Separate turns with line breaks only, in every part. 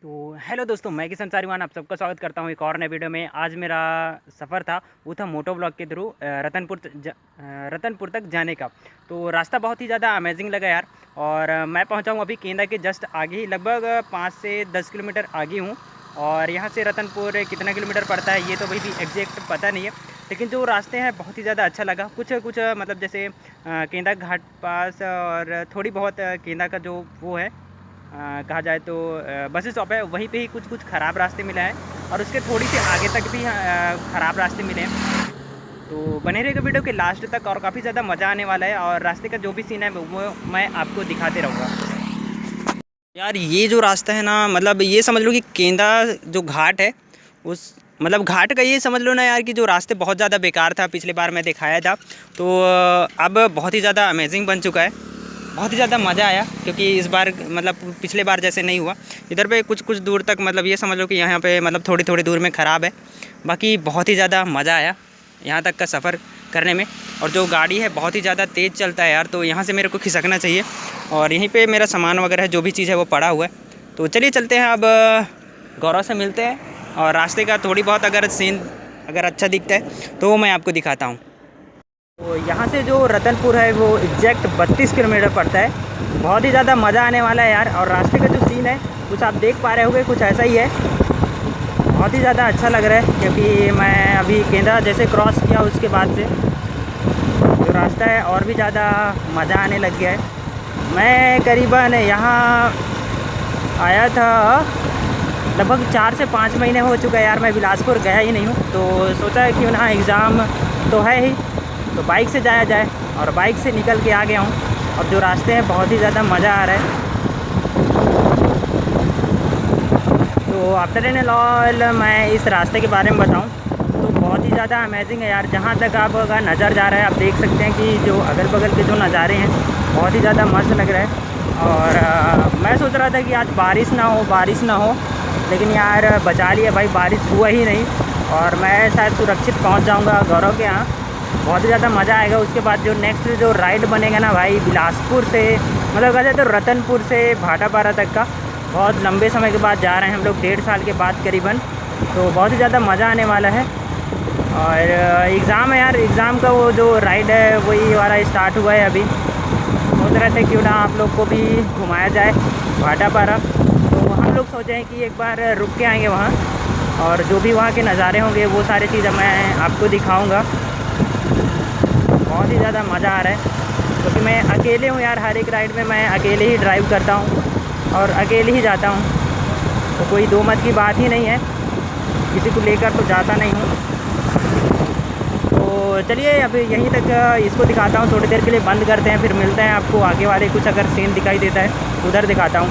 तो हेलो दोस्तों, मैं किशन सारीवान आप सबका स्वागत करता हूँ एक और नए वीडियो में। आज मेरा सफ़र था, वो था मोटो ब्लॉग के थ्रू रतनपुर तक जाने का। तो रास्ता बहुत ही ज़्यादा अमेजिंग लगा यार। और मैं पहुँचा हूँ अभी केंदा के जस्ट आगे ही, लगभग 5 से 10 किलोमीटर आगे हूँ। और यहाँ से रतनपुर कितना किलोमीटर पड़ता है ये तो भाई भी एग्जैक्ट पता नहीं है, लेकिन जो रास्ते हैं बहुत ही ज़्यादा अच्छा लगा। कुछ कुछ मतलब जैसे केंदा घाट पास और थोड़ी बहुत केंदा का जो वो है कहा जाए तो बस स्टॉप है, वहीं पे ही कुछ कुछ ख़राब रास्ते मिले हैं और उसके थोड़ी सी आगे तक भी ख़राब रास्ते मिले हैं। तो बने रहिएगा वीडियो के लास्ट तक और काफ़ी ज़्यादा मज़ा आने वाला है। और रास्ते का जो भी सीन है वो मैं आपको दिखाते रहूँगा। यार ये जो रास्ता है ना, मतलब ये समझ लो कि केंदा जो घाट है उस मतलब घाट का ये समझ लो ना यार कि जो रास्ते बहुत ज़्यादा बेकार था, पिछले बार मैं दिखाया था। तो अब बहुत ही ज़्यादा अमेजिंग बन चुका है। बहुत ही ज़्यादा मज़ा आया क्योंकि इस बार मतलब पिछले बार जैसे नहीं हुआ। इधर पे कुछ कुछ दूर तक मतलब ये समझ लो कि यहाँ पे मतलब थोड़ी थोड़ी दूर में ख़राब है। बाकी बहुत ही ज़्यादा मज़ा आया यहाँ तक का सफ़र करने में। और जो गाड़ी है बहुत ही ज़्यादा तेज़ चलता है यार, तो यहाँ से मेरे को खिसकना चाहिए। और यहीं पे मेरा सामान वगैरह जो भी चीज़ है वो पड़ा हुआ है। तो चलिए चलते हैं अब, गौरव से मिलते हैं और रास्ते का थोड़ी बहुत अगर सीन अगर अच्छा दिखता है तो वो मैं आपको दिखाता हूँ। तो यहाँ से जो रतनपुर है वो एग्जैक्ट 32 किलोमीटर पड़ता है। बहुत ही ज़्यादा मज़ा आने वाला है यार। और रास्ते का जो सीन है कुछ आप देख पा रहे होंगे, कुछ ऐसा ही है। बहुत ही ज़्यादा अच्छा लग रहा है क्योंकि मैं अभी केंद्रा जैसे क्रॉस किया उसके बाद से जो रास्ता है और भी ज़्यादा मज़ा आने लग गया है। मैं करीबन यहाँ आया था लगभग 4 से 5 महीने हो चुका है यार। मैं बिलासपुर गया ही नहीं हूँ, तो सोचा है क्यों ना, एग्ज़ाम तो है ही, तो बाइक से जाया जाए। और बाइक से निकल के आ गया हूँ और जो रास्ते हैं बहुत ही ज़्यादा मज़ा आ रहा है। तो आफ्टर एन ऑल मैं इस रास्ते के बारे में बताऊं तो बहुत ही ज़्यादा अमेजिंग है यार। जहां तक आप अगर नज़र जा रहा है आप देख सकते हैं कि जो अगल बगल के जो नज़ारे हैं बहुत ही ज़्यादा मस्त लग रहा है। और मैं सोच रहा था कि आज बारिश ना हो, लेकिन यार बचा लिया भाई, बारिश हुआ ही नहीं। और मैं शायद सुरक्षित पहुँच जाऊँगा गौरव के यहाँ। बहुत ही ज़्यादा मज़ा आएगा। उसके बाद जो नेक्स्ट जो राइड बनेगा ना भाई, बिलासपुर से मतलब कहा जाए तो रतनपुर से भाटापारा तक का, बहुत लंबे समय के बाद जा रहे हैं हम लोग, 1.5 साल के बाद करीबन। तो बहुत ही ज़्यादा मज़ा आने वाला है। और एग्ज़ाम है यार, एग्ज़ाम का वो जो राइड है वही वाला स्टार्ट हुआ है अभी। सोच रहे थे क्यों ना आप लोग को भी घुमाया जाए भाटापारा। तो हम लोग सोचे हैं कि एक बार रुक के आएंगे वहाँ, और जो भी वहाँ के नज़ारे होंगे वो सारी चीज़ें मैं आपको दिखाऊँगा। बहुत ही ज़्यादा मज़ा आ रहा है क्योंकि मैं अकेले हूँ यार। हर एक राइड में मैं अकेले ही ड्राइव करता हूँ और अकेले ही जाता हूँ, तो कोई दो मत की बात ही नहीं है, किसी को लेकर तो जाता नहीं हूँ। तो चलिए अब यहीं तक इसको दिखाता हूँ, थोड़ी देर के लिए बंद करते हैं, फिर मिलते हैं आपको आगे वाले कुछ अगर सीन दिखाई देता है उधर दिखाता हूँ।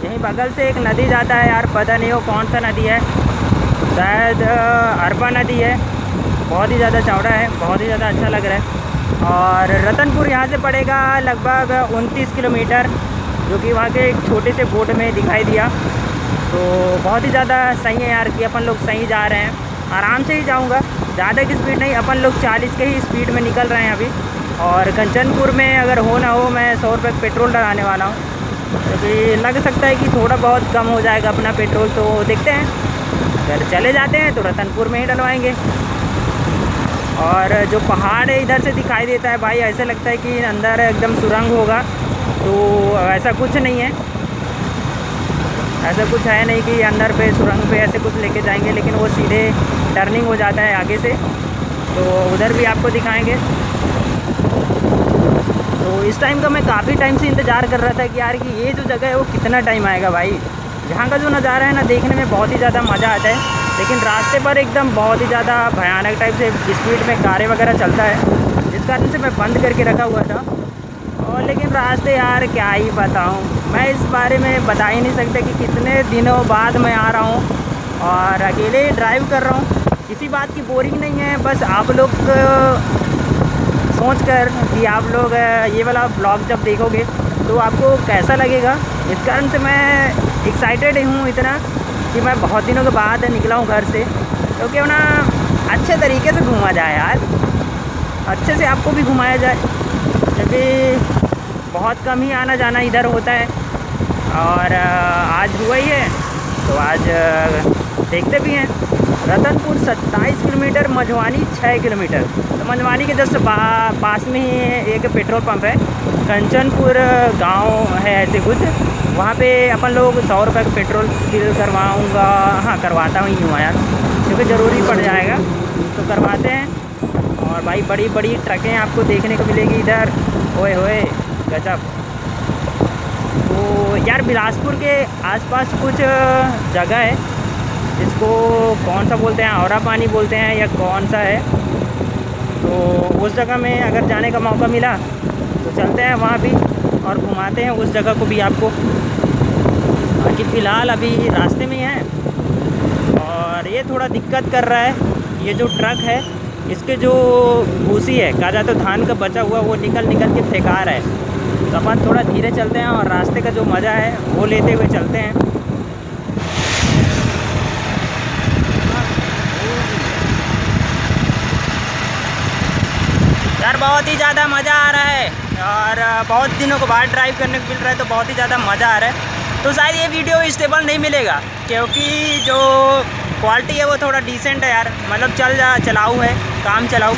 यहीं बगल से एक नदी जाता है यार, पता नहीं वो कौन सा नदी है, शायद अरबा नदी है। बहुत ही ज़्यादा चौड़ा है, बहुत ही ज़्यादा अच्छा लग रहा है। और रतनपुर यहाँ से पड़ेगा लगभग 29 किलोमीटर, जो कि वहाँ के एक छोटे से बोर्ड में दिखाई दिया। तो बहुत ही ज़्यादा सही है यार कि अपन लोग सही जा रहे हैं। आराम से ही जाऊँगा, ज़्यादा की स्पीड नहीं, अपन लोग 40 के ही स्पीड में निकल रहे हैं अभी। और कंचनपुर में अगर हो ना हो मैं 100 रुपये पेट्रोल डलाने वाला हूँ, क्योंकि लग सकता है कि थोड़ा बहुत कम हो जाएगा अपना पेट्रोल। तो देखते हैं, अगर चले जाते हैं तो रतनपुर में ही डलवाएँगे। और जो पहाड़ है इधर से दिखाई देता है भाई, ऐसा लगता है कि अंदर एकदम सुरंग होगा, तो ऐसा कुछ नहीं है। ऐसा कुछ है नहीं कि अंदर पे सुरंग पे ऐसे कुछ लेके जाएंगे, लेकिन वो सीधे टर्निंग हो जाता है आगे से, तो उधर भी आपको दिखाएंगे। तो इस टाइम का मैं काफ़ी टाइम से इंतज़ार कर रहा था कि यार कि ये जो जगह है वो कितना टाइम आएगा भाई। यहाँ का जो नज़ारा है ना देखने में बहुत ही ज़्यादा मज़ा आता है, लेकिन रास्ते पर एकदम बहुत ही ज़्यादा भयानक टाइप से स्पीड में कारें वगैरह चलता है, जिस कारण से मैं बंद करके रखा हुआ था। और लेकिन रास्ते यार क्या ही बताऊँ, मैं इस बारे में बता ही नहीं सकता कि कितने दिनों बाद मैं आ रहा हूँ और अकेले ही ड्राइव कर रहा हूँ। किसी बात की बोरिंग नहीं है, बस आप लोग सोच कर कि आप लोग ये वाला ब्लॉग जब देखोगे तो आपको कैसा लगेगा, इस कारण से मैं एक्साइटेड हूँ इतना कि मैं बहुत दिनों के बाद निकला हूँ घर से। तो क्यों ना अच्छे तरीके से घूमा जाए यार, अच्छे से आपको भी घुमाया जाए, क्योंकि बहुत कम ही आना जाना इधर होता है, और आज हुआ ही है तो आज देखते भी हैं। Ratanpur 27 kilometre, Majhwani 6 kilometre. तो मझवानी के जस्ट पास में ही एक पेट्रोल पंप है, कंचनपुर गांव है ऐसे कुछ, वहाँ पे अपन लोग 100 रुपये का पेट्रोल फिल करवाऊँगा। हाँ, करवाता ही हूँ यार, क्योंकि ज़रूरी पड़ जाएगा तो करवाते हैं। और भाई बड़ी बड़ी ट्रकें आपको देखने को मिलेगी इधर, ओए होए गजब। तो यार बिलासपुर के आसपास कुछ जगह है, इसको कौन सा बोलते हैं, औरा पानी बोलते हैं या कौन सा है, तो उस जगह में अगर जाने का मौका मिला तो चलते हैं वहाँ भी और घुमाते हैं उस जगह को भी आपको। बाकी फ़िलहाल अभी रास्ते में ही हैं, और ये थोड़ा दिक्कत कर रहा है, ये जो ट्रक है इसके जो भूसी है, कहा जाए तो धान का बचा हुआ, वो निकल के फेंका रहा है। तो अपन थोड़ा धीरे चलते हैं और रास्ते का जो मज़ा है वो लेते हुए चलते हैं। यार बहुत ही ज़्यादा मज़ा आ रहा है, और बहुत दिनों के बाद ड्राइव करने को मिल रहा है, तो बहुत ही ज़्यादा मज़ा आ रहा है। तो शायद ये वीडियो स्टेबल नहीं मिलेगा, क्योंकि जो क्वालिटी है वो थोड़ा डिसेंट है यार, मतलब चलाऊ है, काम चलाऊ,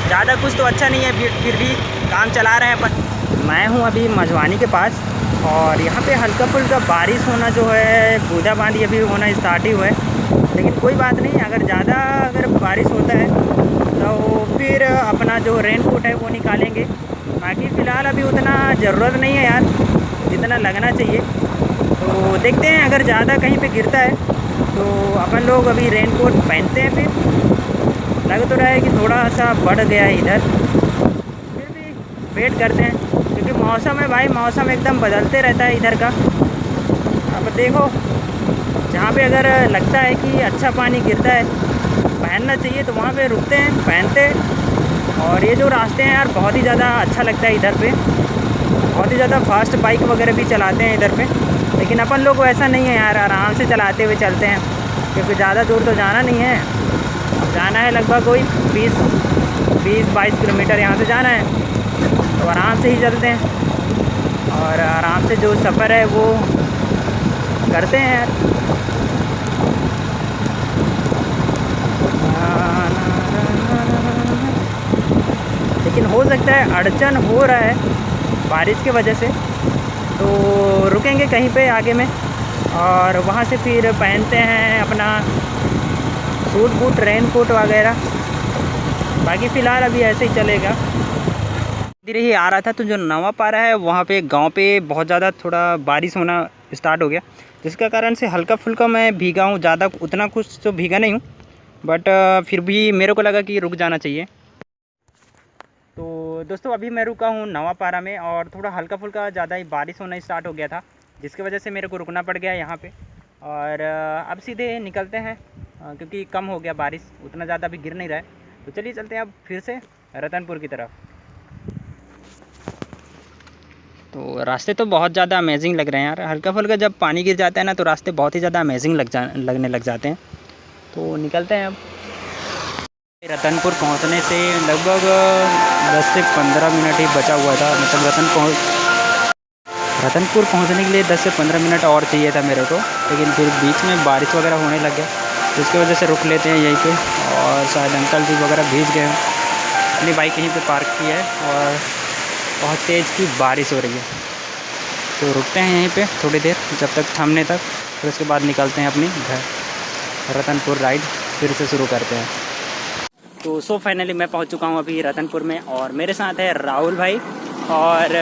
ज़्यादा कुछ तो अच्छा नहीं है, फिर भी काम चला रहे हैं अपन। मैं हूँ अभी मझवानी के पास, और यहाँ पे हल्का फुल्का बारिश होना जो है, बूंदाबांदी अभी होना स्टार्ट ही हुआ है, लेकिन कोई बात नहीं, अगर बारिश होता है तो फिर अपना जो रेन कोट है वो निकालेंगे। बाकी फ़िलहाल अभी उतना ज़रूरत नहीं है यार, जितना लगना चाहिए। तो देखते हैं, अगर ज़्यादा कहीं पे गिरता है तो अपन लोग अभी रेन कोट पहनते हैं। फिर लग तो रहा है कि थोड़ा सा बढ़ गया है इधर, फिर भी वेट करते हैं, क्योंकि मौसम है भाई, मौसम एकदम बदलते रहता है इधर का। अब देखो, जहाँ पे अगर लगता है कि अच्छा पानी गिरता है, पहनना चाहिए, तो वहाँ पे रुकते हैं, पहनते हैं। और ये जो रास्ते हैं यार बहुत ही ज़्यादा अच्छा लगता है इधर पे, बहुत ही ज़्यादा फास्ट बाइक वगैरह भी चलाते हैं इधर पे, लेकिन अपन लोग वैसा नहीं है यार, आराम से चलाते हुए चलते हैं, क्योंकि ज़्यादा दूर तो जाना नहीं है, जाना है लगभग कोई 20-22 किलोमीटर यहाँ से जाना है, तो आराम से ही चलते हैं और आराम से जो सफ़र है वो करते हैं यार। लेकिन हो सकता है अड़चन हो रहा है बारिश की वजह से, तो रुकेंगे कहीं पे आगे में, और वहाँ से फिर पहनते हैं अपना सूट बूट, रेन कोट वगैरह। बाकी फ़िलहाल अभी ऐसे ही चलेगा। धीरे ही आ रहा था, तो जो नवा पारा है वहाँ पे गांव पे बहुत ज़्यादा थोड़ा बारिश होना स्टार्ट हो गया, जिसका कारण से हल्का फुल्का मैं भीगा हूँ, ज़्यादा उतना कुछ तो भीगा नहीं हूँ, बट फिर भी मेरे को लगा कि रुक जाना चाहिए। तो दोस्तों अभी मैं रुका हूँ नवा पारा में, और थोड़ा हल्का फुल्का ज़्यादा ही बारिश होना स्टार्ट हो गया था, जिसकी वजह से मेरे को रुकना पड़ गया यहाँ पे। और अब सीधे निकलते हैं, क्योंकि कम हो गया बारिश, उतना ज़्यादा अभी गिर नहीं रहा है। तो चलिए चलते हैं अब फिर से रतनपुर की तरफ। तो रास्ते तो बहुत ज़्यादा अमेजिंग लग रहे हैं यार, हल्का फुल्का जब पानी गिर जाता है ना, तो रास्ते बहुत ही ज़्यादा अमेजिंग लगने लग जाते हैं। तो निकलते हैं अब। रतनपुर पहुंचने से लगभग 10 से 15 मिनट ही बचा हुआ था, मतलब रतनपुर पहुंचने के लिए 10 से 15 मिनट और चाहिए था मेरे को, लेकिन फिर बीच में बारिश वगैरह होने लग गया, जिसकी वजह से रुक लेते हैं यहीं पे। और शायद अंकल जी वगैरह भीग गए हैं, अपनी बाइक यहीं पे पार्क की है, और बहुत तेज़ की बारिश हो रही है, तो रुकते हैं यहीं पे थोड़ी देर, जब तक थमने तक, फिर उसके बाद निकलते हैं अपनी घर। रतनपुर राइड फिर से शुरू करते हैं। तो फाइनली मैं पहुंच चुका हूं अभी रतनपुर में, और मेरे साथ है राहुल भाई और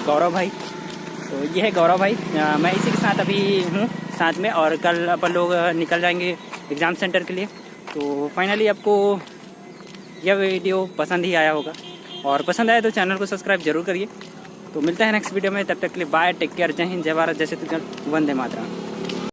गौरव भाई। तो ये है गौरव भाई, मैं इसी के साथ अभी हूँ साथ में, और कल अपन लोग निकल जाएंगे एग्ज़ाम सेंटर के लिए। तो फाइनली आपको यह वीडियो पसंद ही आया होगा, और पसंद आया तो चैनल को सब्सक्राइब जरूर करिए। तो मिलते हैं नेक्स्ट वीडियो में, तब तक के लिए बाय, टेक केयर, जय हिंद, जय भारत, जय छत्तीसगढ़, वंदे मातरम।